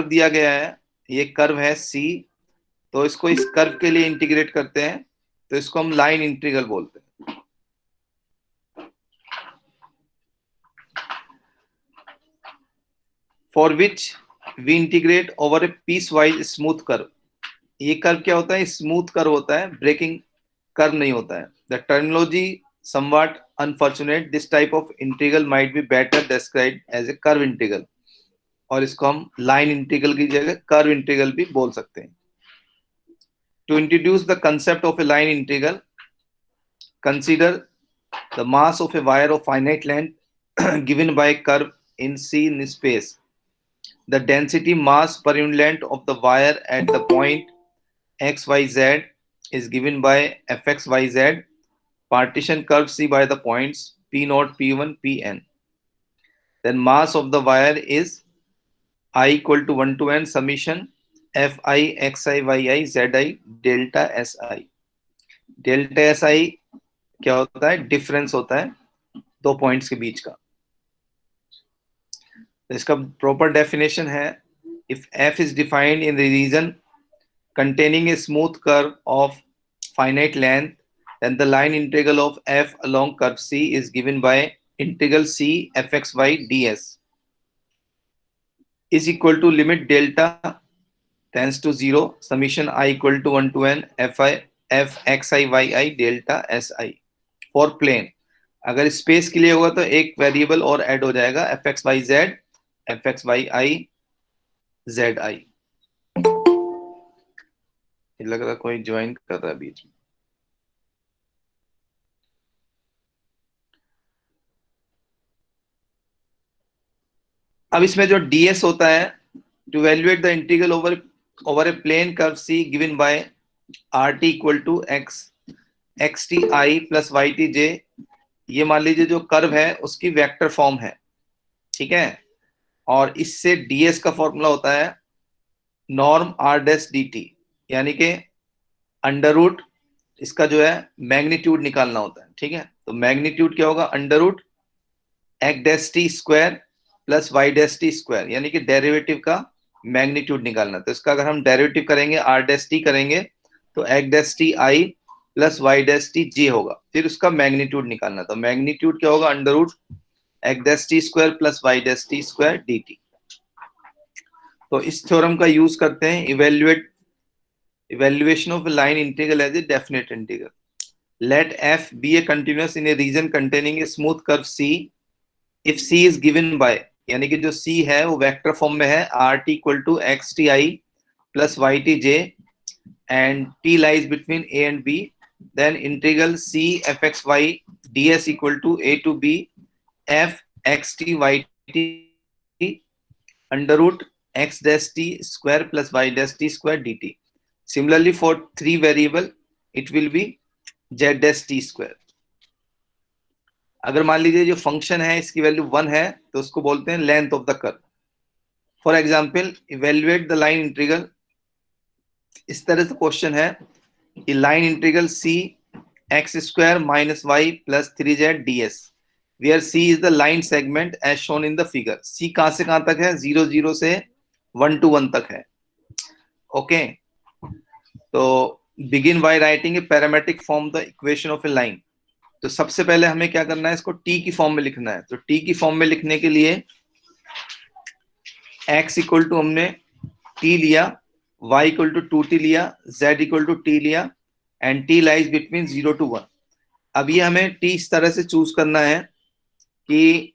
दिया गया है, ये कर्व है सी, तो इसको इस कर्व के लिए इंटीग्रेट करते हैं, तो इसको हम लाइन इंटीग्रल बोलते हैं। For which we integrate over a piecewise smooth curve. ये कर्व क्या होता है? स्मूथ कर्व होता है, ब्रेकिंग कर्व नहीं होता है। The terminology somewhat unfortunate, this type of integral might be better described as a curve integral, और इसको हम लाइन इंटीग्रल की जगह कर्व इंटीग्रल भी बोल सकते हैं। To introduce the concept of a line integral, consider the mass of a wire of finite length given by a curve in C in space. The density mass per unit length of the wire at the point xyz is given by fxyz. Partition curve C by the points P0, P1, Pn. Then mass of the wire is I equal to 1 to n summation fi xi yi zi delta si. Delta S I क्या होता है? Difference होता है दो points के बीच का। तो इसका प्रॉपर डेफिनेशन है, if F is defined in the region containing a smooth curve of finite length, then the line integral of f along curve C is given by integral C fxy ds is equal to limit delta tends to 0 summation I equal to 1 to n fi f xi yi delta si for plane। अगर space के लिए होगा तो एक variable और add हो जाएगा, F X Y Z, F X Y I, Z I. लग रहा कोई ज्वाइन कर रहा है बीच में। अब इसमें जो ds होता है, to evaluate the integral over a plane curve C given by R T equal to X T I plus Y T J. ये मान लीजिए जो कर्व है उसकी वेक्टर फॉर्म है, ठीक है, और इससे ds का फॉर्मूला होता है norm R dash D T, यानी कि अंडर रूट इसका जो है मैग्नीट्यूड निकालना होता है, ठीक है। तो मैग्नीट्यूड क्या होगा? Under root X dash T square plus Y dash T square, यानी कि डेरिवेटिव का मैग्नीट्यूड निकालना। तो इसका अगर हम डेरिवेटिव करेंगे, आर डैश टी करेंगे, तो X dash T I plus Y dash T J होगा, फिर उसका मैग्नीट्यूड निकालना। तो मैग्नीट्यूड क्या होगा? Under root X dash T square plus Y dash T square D T. तो इस थ्योरम का यूज करते हैं evaluation of a line integral as a definite integral. Let f be a continuous in a region containing a smooth curve C if C is given by, यानी कि जो C है वो वेक्टर फॉर्म में है, rt equal to xti plus ytj and t lies between a and b, then integral C fxy ds equal to a to b f xt yt under root x dash t square plus y dash t square dt. Similarly, for 3 variable, it will be z dash t square. अगर मान लीजिए जो function है इसकी value 1 है तो उसको बोलते हैं length of the curve. For example, evaluate the line integral. इस तरह से क्वेश्चन है कि line integral C X square minus Y plus 3z ds, where C is the line segment as shown in the figure. C कहां से कहां तक है? 0 0 से 1 to 1 तक है, ओके। तो begin by writing a parametric form the equation of A line. तो सबसे पहले हमें क्या करना है? इसको टी की फॉर्म में लिखना है। तो टी की फॉर्म में लिखने के लिए x इक्वल टू हमने t लिया, y इक्वल टू 2t लिया, z इक्वल टू t लिया and t lies between 0 to 1। अब ये हमें t इस तरह से चूज करना है कि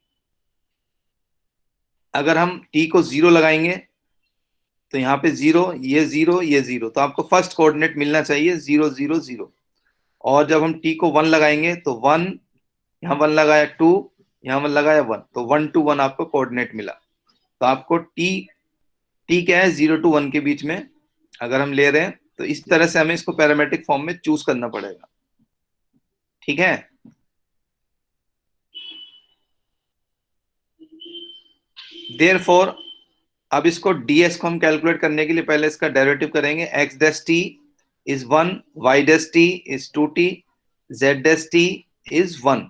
अगर हम t को 0 लगाएंगे तो यहाँ पे 0, ये 0, ये 0, तो आपको फर्स्ट कोऑर्डिनेट मिलना चाहिए 0 0 0। और जब हम t को 1 लगाएंगे तो 1, यहाँ 1 लगाया 2, यहाँ 1 लगाया 1, तो 1 to 1 आपको कोऑर्डिनेट मिला। तो आपको t क्या है? 0 to 1 के बीच में अगर हम ले रहे हैं तो इस तरह से हमें इसको पैरामेट्रिक फॉर्म में चूज करना पड़ेगा, ठीक है। देयरफॉर अब इसको ds को हम कैलकुलेट करने के लिए पहले इसका डेरिवेटिव करेंगे। x dash t is 1, y dash t is 2t, z dash t is 1।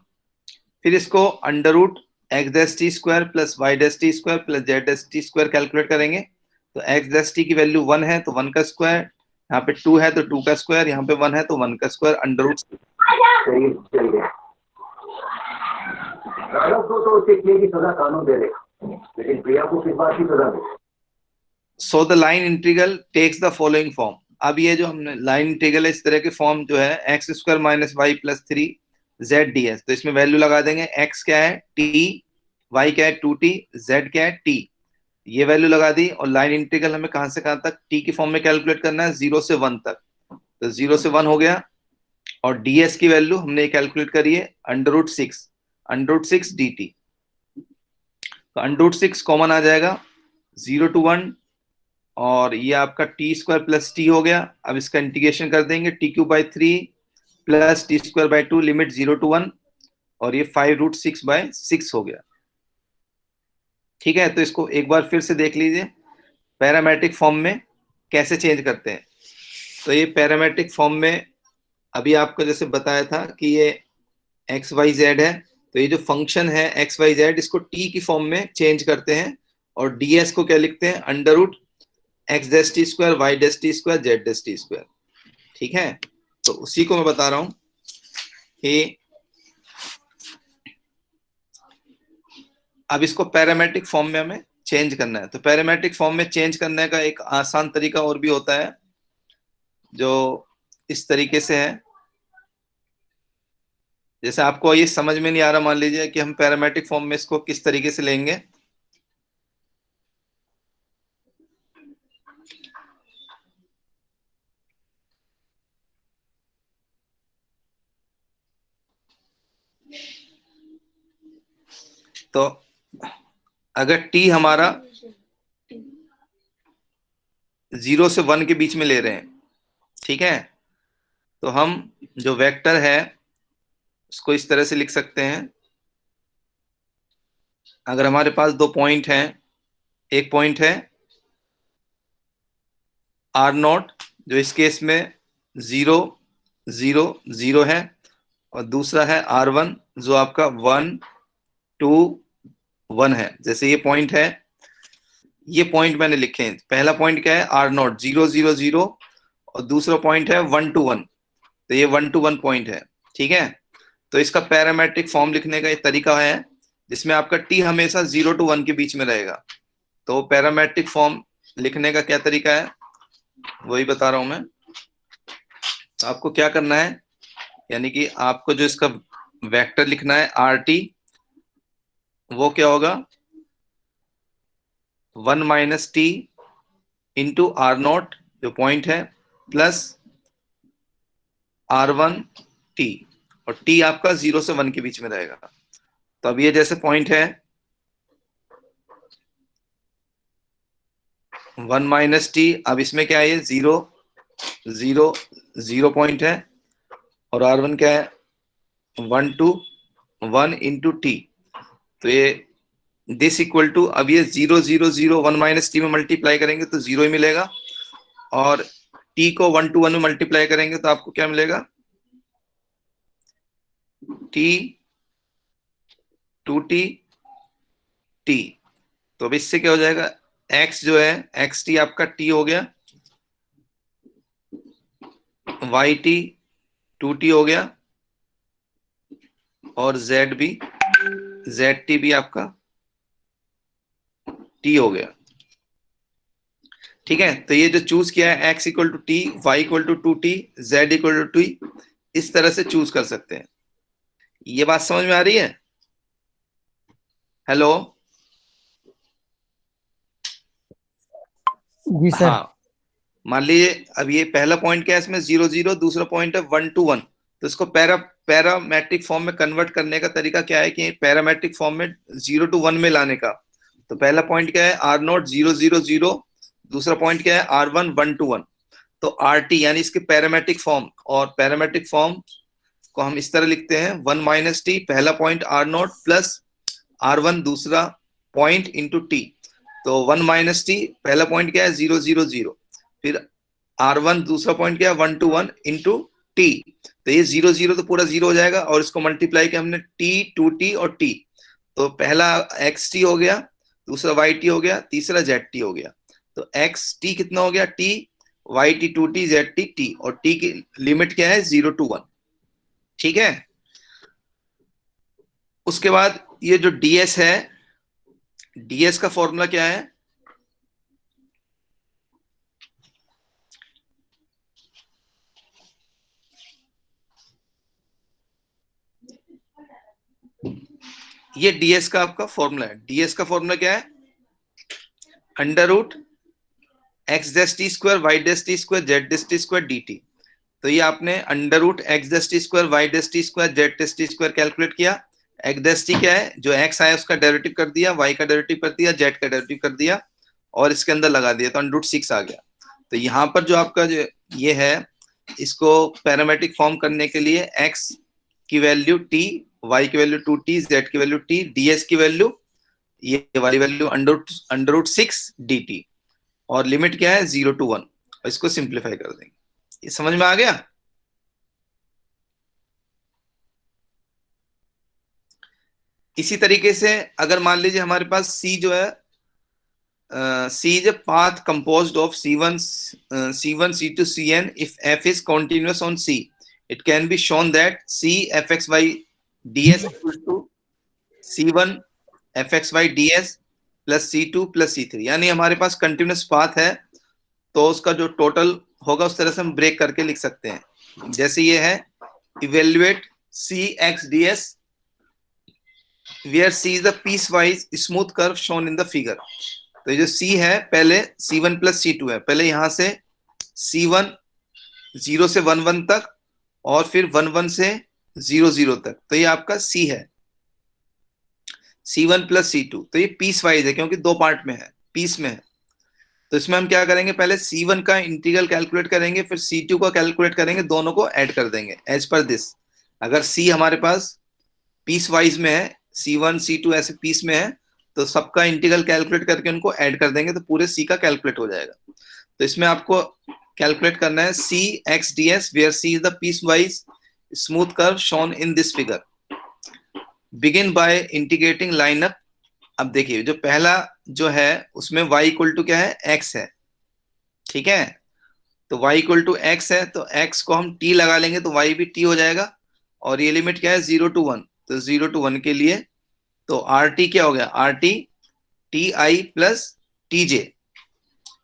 फिर इसको under root X dash T square plus Y dash T square plus Z dash T square calculate करेंगे। तो X dash T की value 1 है तो 1 का square, यहाँ पे 2 है तो 2 का स्क्वायर, यहाँ पे 1 है तो 1 का स्क्वायर अंडर रूट। तो उसे किए की सजा कानून दे देगा, लेकिन प्रिया को किस बात की सजा दे। So the line integral takes the following form. अब ये जो हमने लाइन इंटीग्रल है इस तरह के फॉर्म जो है X square minus Y plus 3 Z D S. तो इसमें वैल्यू लगा देंगे, एक्स क्या है टी, वाई क्या है 2t, जेड क्या है टी, ये वैल्यू लगा दी। और लाइन इंटीग्रल हमें कहां से कहां तक टी की फॉर्म में कैलकुलेट करना है, 0 से 1 तक। तो 0 से 1 हो गया, और ds की वैल्यू हमने कैलकुलेट करी है अंडर रूट 6 dt। तो अंडर रूट 6 कॉमन आ जाएगा, 0 to 1, और ये आपका टी स्क्वायर प्लस टी हो गया। अब इसका इंटीग्रेशन कर देंगे, t³ plus t²/2 limit 0 to 1, और ये 5√6/6 हो गया। ठीक है, तो इसको एक बार फिर से देख लीजिए पैरामेट्रिक फॉर्म में कैसे चेंज करते हैं। तो ये पैरामेट्रिक फॉर्म में अभी आपको जैसे बताया था कि ये एक्स वाई जेड है, तो ये जो फंक्शन है एक्स वाई जेड इसको टी की फॉर्म में चेंज करते हैं, और ds को क्या लिखते हैं under root X dash T square Y dash T square Z dash T square. ठीक है, तो उसी को मैं बता रहा हूं कि अब इसको पैरामेट्रिक फॉर्म में हमें चेंज करना है। तो पैरामेट्रिक फॉर्म में चेंज करने का एक आसान तरीका और भी होता है, जो इस तरीके से है। जैसे आपको ये समझ में नहीं आ रहा, मान लीजिए कि हम पैरामेट्रिक फॉर्म में इसको किस तरीके से लेंगे। तो अगर t हमारा 0 से 1 के बीच में ले रहे हैं, ठीक है, तो हम जो वेक्टर है उसको इस तरह से लिख सकते हैं। अगर हमारे पास दो पॉइंट हैं, एक पॉइंट है r0 जो इस केस में 0 0 0 है, और दूसरा है r1 जो आपका 1 2 1 है। जैसे ये पॉइंट है, ये पॉइंट मैंने लिखे हैं। पहला पॉइंट क्या है r0 0 0 0, और दूसरा पॉइंट है 1 2 1, तो ये 1 2 1 पॉइंट है। ठीक है, तो इसका पैरामेट्रिक फॉर्म लिखने का एक तरीका है जिसमें आपका t हमेशा 0 to 1 के बीच में रहेगा। तो पैरामेट्रिक फॉर्म लिखने का क्या तरीका है वही बता रहा हूं मैं। तो आपको क्या करना है, यानी कि आपको जो इसका वेक्टर लिखना है rt, वो क्या होगा 1 माइनस टी इंटू r0 जो पॉइंट है, प्लस r1 t, और t आपका 0 से 1 के बीच में रहेगा। तो अब ये जैसे पॉइंट है 1 माइनस टी, अब इसमें क्या है 0 0 0 पॉइंट है, और r1 क्या है 1 2 1 इंटू टी। तो ये दिस इक्वल टू, अब ये 0 0 0 1 माइनस टी में मल्टीप्लाई करेंगे तो 0 ही मिलेगा, और t को 1 to 1 में मल्टीप्लाई करेंगे तो आपको क्या मिलेगा t 2t t। तो अब इससे क्या हो जाएगा, x जो है एक्स टी आपका t हो गया, वाई टी 2t हो गया, और z भी zt भी आपका t हो गया। ठीक है, तो ये जो चूज किया है x equal to T, Y equal to 2t, z equal to 2, इस तरह से चूज कर सकते हैं। ये बात समझ में आ रही है? हेलो जी सर। हाँ, मान लीजिए अब ये पहला पॉइंट क्या है इसमें 0 0, दूसरा पॉइंट है 1 to 1। तो इसको पैरामेट्रिक फॉर्म में कन्वर्ट करने का तरीका क्या है कि पैरामेट्रिक फॉर्म में 0 to 1 में लाने का। तो पहला पॉइंट क्या है r0 0 0 0, दूसरा पॉइंट क्या है r1 1 to 1। तो rt यानी इसके पैरामेट्रिक फॉर्म, और पैरामेट्रिक फॉर्म को हम इस तरह लिखते हैं 1 माइनस टी, पहला पॉइंट r0 प्लस r1 दूसरा पॉइंट इंटू टी। तो 1 माइनस टी पहला पॉइंट क्या है 0 0 0, फिर r1 दूसरा पॉइंट क्या है 1 to 1 इंटू टी। तो ये 0 0 तो पूरा 0 हो जाएगा, और इसको मल्टीप्लाई किया हमने t 2t और t। तो पहला xt हो गया, दूसरा yt हो गया, तीसरा zt हो गया। तो एक्स टी कितना हो गया, T Y T 2t Z T T, और टी की लिमिट क्या है 0 to 1। ठीक है, उसके बाद ये जो डीएस है, डीएस का फॉर्मूला क्या है, ये डीएस का आपका फॉर्मूला है। डीएस का फॉर्मूला क्या है, under root X dash T square Y dash T square Z dash T square D T. तो ये आपने under root X dash T square Y dash T square Z dash T square calculate किया। X dash T क्या है, जो x आया उसका derivative कर दिया, वाई का डेरिवेटिव कर दिया, जेड का डेरिवेटिव कर दिया, और इसके अंदर लगा दिया, तो अंडर रूट 6 आ गया। तो यहाँ पर जो आपका जो ये है, इसको पैरामेट्रिक फॉर्म करने के लिए एक्स की वैल्यू टी, वाई की वैल्यू 2t, जेड की वैल्यू टी, डीएस की वैल्यू ये वाली value under root 6 D T, और लिमिट क्या है 0 to 1। इसको सिंप्लीफाई कर देंगे। ये समझ में आ गया। इसी तरीके से अगर मान लीजिए हमारे पास सी जो है, C is a path composed of C1, C1, C2, Cn. If f is continuous on C, it can be shown that C fxy ds equals to C1 fxy ds plus C2 plus C3। यानी हमारे पास continuous path है, तो उसका जो total होगा उस तरह से हम ब्रेक करके लिख सकते हैं। जैसे ये है, evaluate C X D S where C is the piecewise smooth curve shown in the figure. तो ये जो C है, पहले C1 प्लस C2 है, पहले यहां से C1 0 से 1 1 तक, और फिर 1 1 से 0 0 तक, तो ये आपका C है, C1 प्लस C2। तो ये पीस वाइज है क्योंकि दो पार्ट में है, पीस में है। तो इसमें हम क्या करेंगे, पहले C1 का इंटीग्रल कैलकुलेट करेंगे, फिर C2 का कैलकुलेट करेंगे, दोनों को ऐड कर देंगे एज पर दिस। अगर C हमारे पास पीस वाइज में है, C1 C2 ऐसे पीस में है, तो सबका इंटीग्रल कैलकुलेट करके उनको ऐड कर देंगे, तो पूरे C का कैलकुलेट हो जाएगा। तो इसमें आपको कैलकुलेट करना है C x ds where C is the piecewise smooth curve shown in this figure. Begin by integrating line up. अब देखिए जो पहला जो है उसमें y इक्वल टू क्या है, x है। ठीक है, तो y इक्वल टू x है, तो x को हम t लगा लेंगे तो y भी t हो जाएगा, और ये लिमिट क्या है 0 to 1। तो 0 to 1 के लिए तो आर टी क्या हो गया, R T T I plus T J,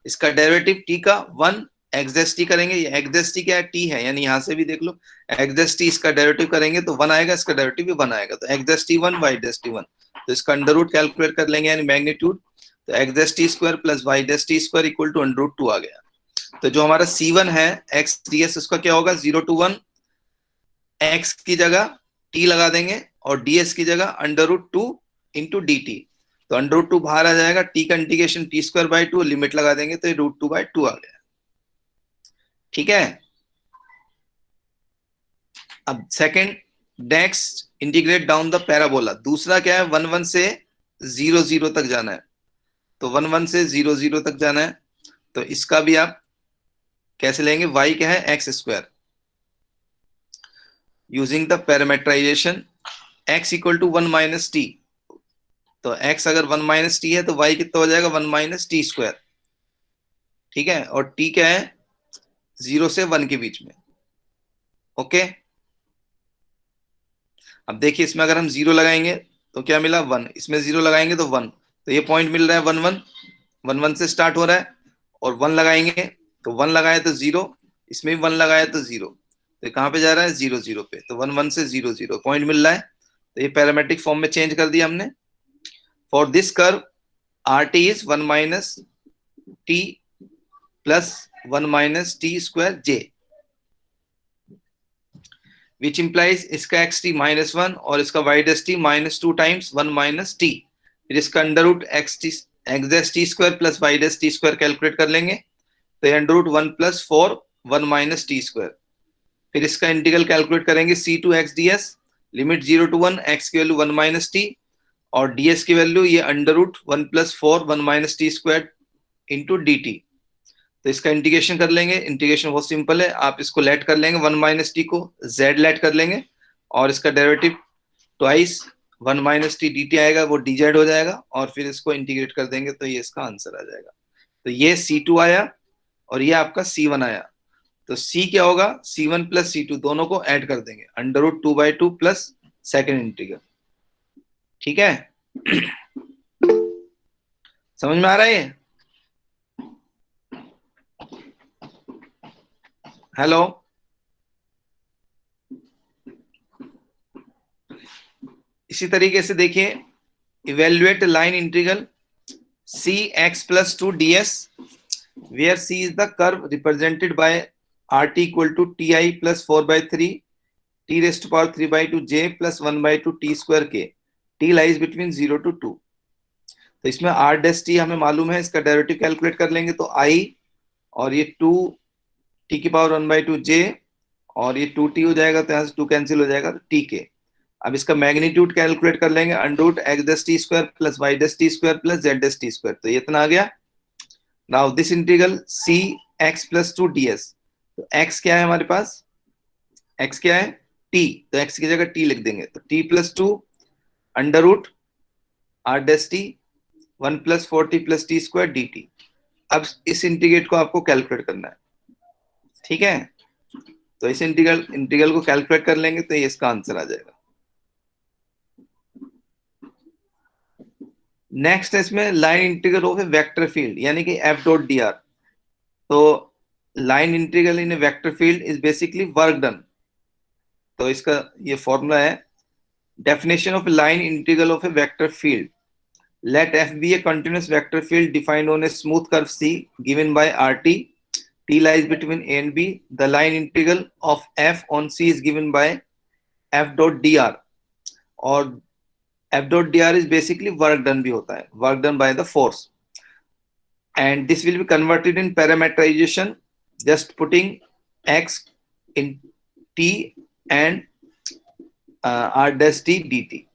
इसका डेरिवेटिव टी का 1 एक्स डैश टी करेंगे, ये एक्स डैश टी क्या है, टी है, यानी यहां से भी देख लो एक्स डैश टी, इसका डेरिवेटिव करेंगे तो 1 आएगा, इसका डेरिवेटिव भी 1 आएगा, तो X dash T 1 Y dash T 1। तो इसका अंडर रूट कैलकुलेट कर लेंगे यानी मैग्नीट्यूड, तो X dash T square plus Y dash T square equal to under root 2 आ गया। तो जो हमारा C1 है एक्स डी एस, उसका क्या होगा 0 to 1, एक्स की जगह टी लगा देंगे, और ds की जगह under root 2 into D T. तो अंडर रूट 2 बाहर आ जाएगा, टी का integration T square by 2, limit लगा देंगे तो ये रूट 2 बाई 2 आ गया। ठीक है, अब second, next integrate down the parabola. दूसरा क्या है, 1 1 से 0 0 तक जाना है, तो 1 1 से 0 0 तक जाना है। तो इसका भी आप कैसे लेंगे, y क्या है X square, using the parametrization x equal to 1 minus T. तो x अगर 1 माइनस टी है तो y कितना हो जाएगा 1 माइनस टी स्क्वायर। ठीक है, और t क्या है 0 से 1 के बीच में। ओके, अब देखिए इसमें अगर हम 0 लगाएंगे तो क्या मिला 1, इसमें 0 लगाएंगे तो 1, तो ये पॉइंट मिल रहा है 1 1, 1 1 से स्टार्ट हो रहा है, और 1 लगाएंगे तो 1 लगाए तो 0, इसमें भी 1 लगाया तो 0, तो ये कहाँ पे जा रहा है 0 0 पे, तो 1 1 से 0 0 पॉइंट मिल रहा है। तो ये पैरामेट्रिक फॉर्म में चेंज कर दिया हमने। For this curve R T is 1 minus T plus 1 minus T square J, which implies इसका एक्स टी माइनस 1 और इसका Y dash T minus 2 times 1 minus T, फिर इसका under root X dash T square plus Y dash T square calculate कर लेंगे, तो ये under root 1 plus 4 1 minus T square. फिर इसका इंटीग्रल कैलकुलेट करेंगे सी to X D S, limit 0 to 1, X की वैल्यू 1 माइनस टी, और ds की वैल्यू ये under root 1 plus 4 1 minus T square into D T. तो इसका इंटीग्रेशन कर लेंगे, इंटीग्रेशन बहुत सिंपल है, आप इसको लेट कर लेंगे 1 माइनस टी को, z लेट कर लेंगे, और इसका derivative twice 1 minus T D T आएगा, वो dz हो जाएगा, और फिर इसको इंटीग्रेट कर देंगे तो ये इसका आंसर आ जाएगा। तो ये C2 आया और ये आपका C1 आया। तो C क्या होगा, C1 प्लस C2 दोनों को ऐड कर देंगे, √2/2 प्लस सेकेंड इंटीग्रल। ठीक है। समझ में आ रहा है ये? हेलो। इसी तरीके से देखिए, evaluate line integral Cx+2 ds where C is the curve represented by RT equal to Ti plus 4/3 T raised to power 3/2 J plus 1/2 T square K. T lies between 0 to 2। तो इसमें R dash T हमें मालूम है, इसका derivative calculate कर लेंगे तो I और ये 2 T की पावर 1/2 J और ये 2T हो जाएगा, तो यहाँ से 2 कैंसिल हो जाएगा, तो TK। अब इसका मैग्नीट्यूड कैलकुलेट कर लेंगे, √x' plus y' plus z', तो ये इतना आ गया। Now this integral Cx+2 ds, तो x क्या है हमारे पास, x क्या है t, तो x की जगह t लिख देंगे, तो t+2 √r' 1 plus 40 plus t² dt। अब इस इंटीग्रेट को आपको कैलकुलेट करना है। ठीक है, तो इस इंटीग्रल को कैलकुलेट कर लेंगे तो ये इसका आंसर आ जाएगा। नेक्स्ट है इसमें line integral of A vector field, यानी कि F.dr। तो line integral in A vector field is basically work done. तो इसका ये फॉर्मूला है, definition of line integral of A vector field, let F be a continuous vector field defined on a smooth curve C given by RT, T lies between A and B, the line integral of F on C is given by F.dr, और F.dr is basically work done भी होता है, work done by the force, and this will be converted in parameterization just putting x in T and R dash T dt.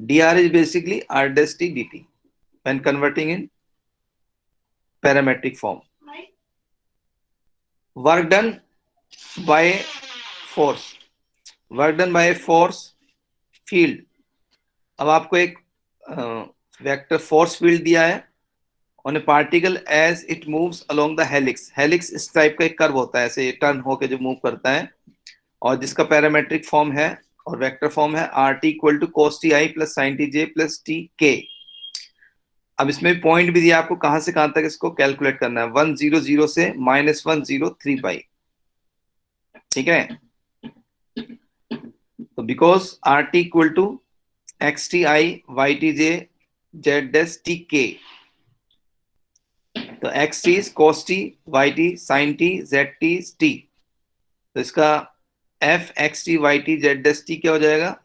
dr is basically R dash T dt when converting in parametric form. Work done by force, work done by a force field। अब आपको एक vector force field दिया है on a particle as it moves along the helix. Helix इस type का एक curve होता है, ऐसे टर्न होके जो मूव करता है, और जिसका पैरामेट्रिक फॉर्म है और वेक्टर फॉर्म है RT equal to cos ti plus sin tj plus tk। अब इसमें पॉइंट भी दिया आपको कहां से कहां तक इसको कैलकुलेट करना है, 100 से -103 पाई। ठीक है, तो because RT equal to XTi YTJ Z'TK, तो XT is cos t, YT sin t, ZT is t। तो इसका F XT YT Z'T क्या हो जाएगा,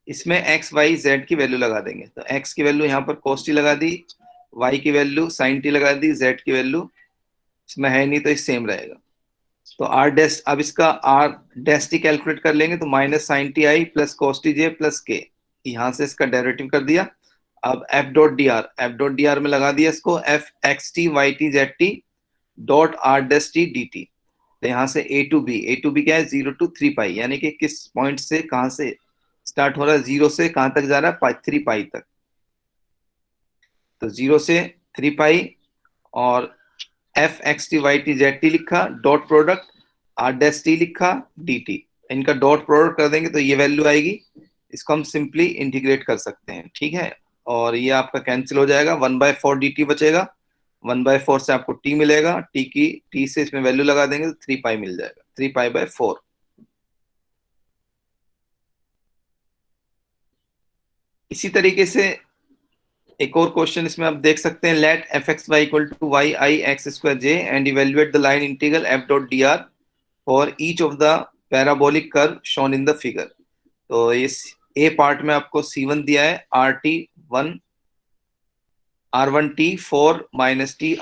इसमें x y z की वैल्यू लगा देंगे। तो x की वैल्यू यहाँ पर cos t लगा दी, y की वैल्यू sin t लगा दी, z की वैल्यू इसमें है नहीं तो इस सेम रहेगा। तो r डैश, अब इसका r डैश t कैलकुलेट कर लेंगे तो -sin ti plus cos tj plus k, यहाँ से इसका डेरिवेटिव कर दिया। अब F.dr में लगा दिया इसको, F XT YT ZT dot R dash T dt। तो यहाँ से A टू B क्या है 0 to 3 पाई, यानी कि किस पॉइंट से कहां से स्टार्ट हो रहा है, 0 से कहां तक जा रहा है 3 पाई तक। तो 0 से 3 पाई और F XT YT ZT लिखा, dot product R dash T लिखा dt, इनका डॉट प्रोडक्ट कर देंगे तो ये वैल्यू आएगी। इसको हम सिंपली इंटीग्रेट कर सकते हैं। ठीक है, और ये आपका कैंसिल हो जाएगा, 1/4 dt बचेगा, 1/4 से आपको t मिलेगा, t से इसमें वैल्यू लगा देंगे तो 3 पाई मिल जाएगा, 3 पाई/4। इसी तरीके से एक और क्वेश्चन इसमें आप देख सकते हैं, let f(x, y) equal to y I x² j and evaluate the line integral F.dr for each of the parabolic curve shown in the figure. तो इस ए पार्ट में आपको C1 दिया है, R1t 4 - ti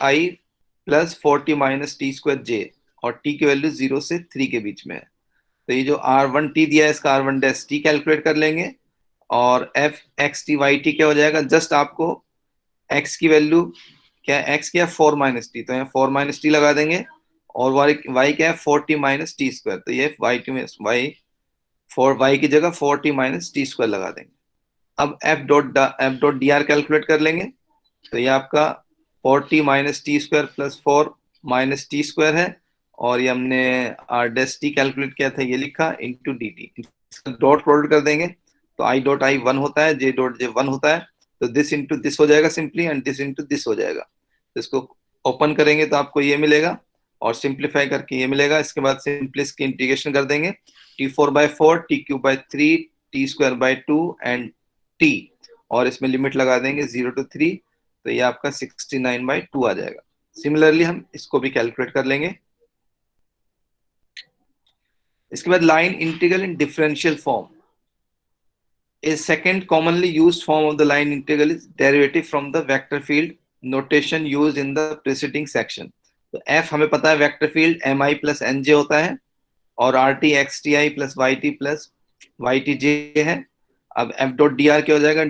plus 40 - t² j, और t की value 0 से 3 के बीच में है। तो ये जो R1t दिया है इसका R1' कैलकुलेट कर लेंगे, और F XT YT क्या हो जाएगा, जस्ट आपको x की वैल्यू क्या है, x क्या है 4 - t, तो यहाँ 4 - t लगा देंगे, और y क्या है 40 - t², तो ये y की जगह 40 - t² लगा देंगे। अब F.dr कैलकुलेट कर लेंगे, तो ये आपका 40 minus T square plus 4 minus T square है, और ये हमने आर डेस टी कैलकुलेट किया था, ये लिखा इंटू डी टी। इसका डॉट प्रोडक्ट कर देंगे तो आई डॉट आई 1 होता है, जे डॉट जे 1 होता है, तो दिस इंटू दिस हो जाएगा simply, and this into this हो जाएगा। तो इसको ओपन करेंगे तो आपको ये मिलेगा, और सिंप्लीफाई करके ये मिलेगा। इसके बाद सिंपली इसकी इंटीग्रेशन कर देंगे, t4/4, t³ 3, t²/2 and t, और इसमें लिमिट लगा देंगे 0 to 3, तो ये आपका 69/2 आ जाएगा। सिमिलरली हम इसको भी कैलकुलेट कर लेंगे। इसके बाद line integral in differential form. A second commonly used form of the line integral is derivative from the vector field notation used in the preceding section. तो f हमें पता है vector field mi plus nj होता है, और rt xti plus yt plus ytj है। अब f dot dr क्या हो जाएगा,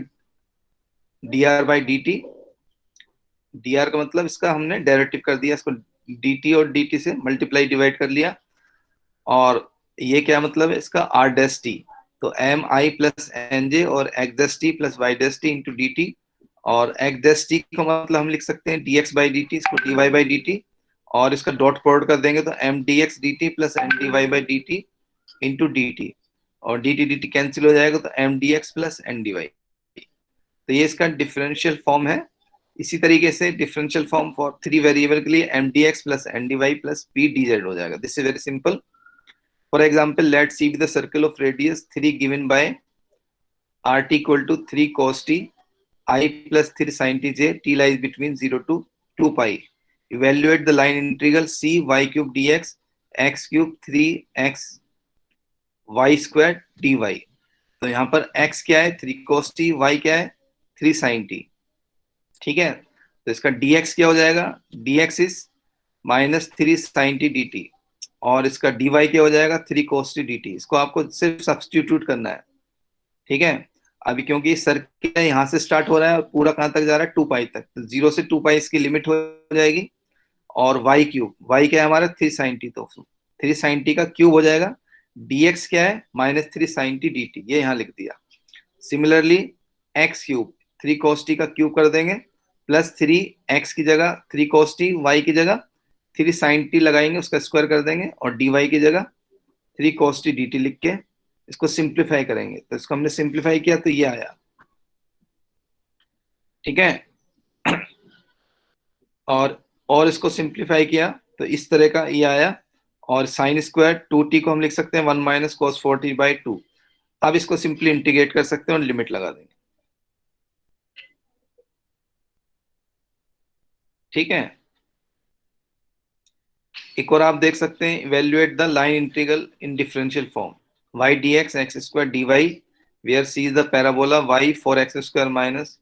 dr बाई dt। dr का मतलब इसका हमने डेरिवेटिव कर दिया, इसको dt और dt से मल्टीप्लाई डिवाइड कर लिया, और ये क्या मतलब है इसका, r डैश t। तो M I plus N J और X dash T plus Y dash T into D T, और एक्स डैश टी का मतलब हम लिख सकते हैं D X by D T, इसको D Y by D T, और इसका डॉट प्रोडक्ट कर देंगे तो M D X D T plus M D Y by D T into D T, और डी टी कैंसिल हो जाएगा तो M D X plus N D Y. तो ये इसका डिफरेंशियल फॉर्म है। इसी तरीके से डिफरेंशियल फॉर्म फॉर 3 वेरिएबल के लिए M D X plus N D Y plus P D Z हो जाएगा। This is very simple. For example, let C be the circle of radius 3 given by RT equal to 3 cos t, I plus 3 sin t j, t lies between 0 to 2 pi. Evaluate the line integral C y cube dx, x cube 3x y square dy. तो यहाँ पर x क्या है 3 cos t, y क्या है 3 sin t। ठीक है, तो इसका dx क्या हो जाएगा, dx is minus 3 sin t dt, और इसका dy क्या हो जाएगा 3 cos t dt। इसको आपको सिर्फ सब्स्टिट्यूट करना है। ठीक है, अभी क्योंकि सर्किल यहाँ से स्टार्ट हो रहा है और पूरा कहाँ तक जा रहा है 2 पाई तक, तो 0 से 2 पाई इसकी लिमिट हो जाएगी। और y क्यूब, y क्या है हमारा 3 sin t, तो 3 sin t का क्यूब हो जाएगा। dx क्या है माइनस 3 sin t dt, ये यहाँ लिख दिया। Similarly x cube 3 cos t का क्यूब कर देंगे, प्लस 3 x की जगह 3 cos t, y की जगह 3 sin t लगाएंगे, उसका स्क्वायर कर देंगे, और dy की जगह 3 cos t dt लिख के इसको सिंप्लीफाई करेंगे। तो इसको हमने सिंप्लीफाई किया तो ये आया। ठीक है, और इसको सिंप्लीफाई किया तो इस तरह का ये आया, और साइन स्क्वायर 2t को हम लिख सकते हैं 1 माइनस cos 4t/2। अब इसको सिंपली इंटीग्रेट कर सकते हैं और लिमिट लगा देंगे। ठीक है, एक और आप देख सकते हैं, evaluate the line integral in differential form y dx x square dy where c is the parabola y 4x square minus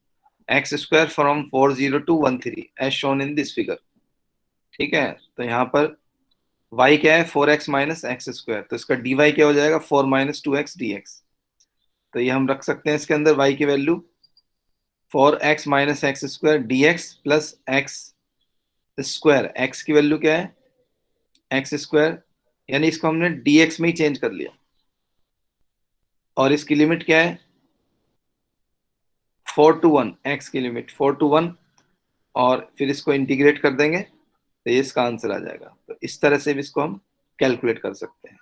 x square from 40 to 13 as shown in this figure। ठीक है, तो यहाँ पर y क्या है 4x minus x square, तो इसका dy क्या हो जाएगा 4 माइनस 2x dx। तो ये हम रख सकते हैं इसके अंदर y की value 4x minus x square dx plus x square, x की वैल्यू क्या है एक्स स्क्वायर, यानी इसको हमने dx में ही चेंज कर लिया, और इसकी लिमिट क्या है 4 to 1, x की लिमिट 4 to 1, और फिर इसको इंटीग्रेट कर देंगे तो ये इसका आंसर आ जाएगा। तो इस तरह से भी इसको हम कैलकुलेट कर सकते हैं।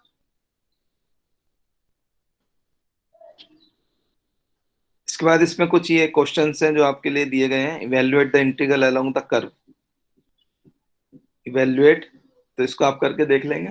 इसके बाद इसमें कुछ ये क्वेश्चंस हैं जो आपके लिए दिए गए हैं। Evaluate the integral along the curve, evaluate, तो इसको आप करके देख लेंगे।